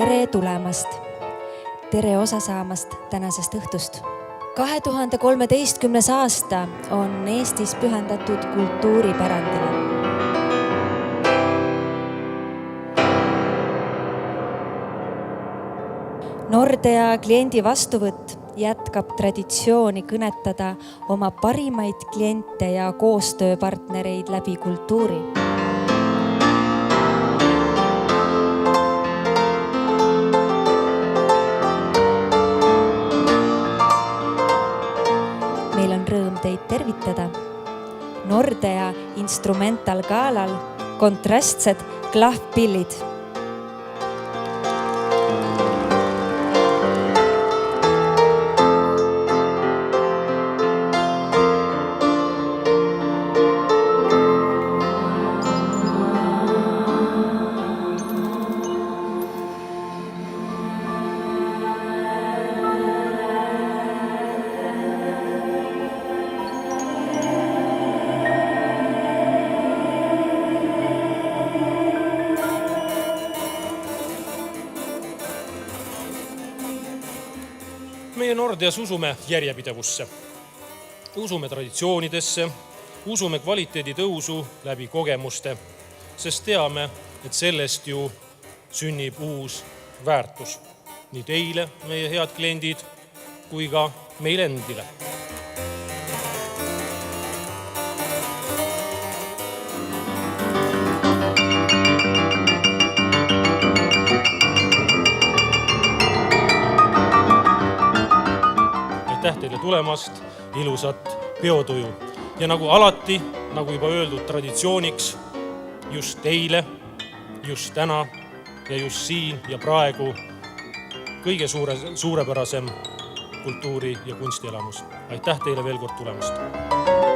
Tere tulemast! Tere osa saamast tänasest õhtust! 2013. aasta on Eestis pühendatud kultuuripärandile. Nordea kliendi vastuvõtt jätkab traditsiooni kõnetada oma parimaid kliente ja koostööpartnereid läbi kultuuri. Meil on rõõm teid tervitada. Nordea Instrumental Galal kontrastsed klahvpillid. Meie Nordeas usume järjepidevusse, usume traditsioonidesse, usume kvaliteedi tõusu läbi kogemuste, sest teame, et sellest ju sünnib uus väärtus nii teile, meie head kliendid, kui ka meil endile. Aitäh teile tulemast, ilusat peotuju. Ja nagu alati, nagu juba öeldud traditsiooniks, just teile, just täna ja just siin ja praegu kõige suurepärasem kultuuri- ja kunstielamus. Aitäh teile veel kord tulemast!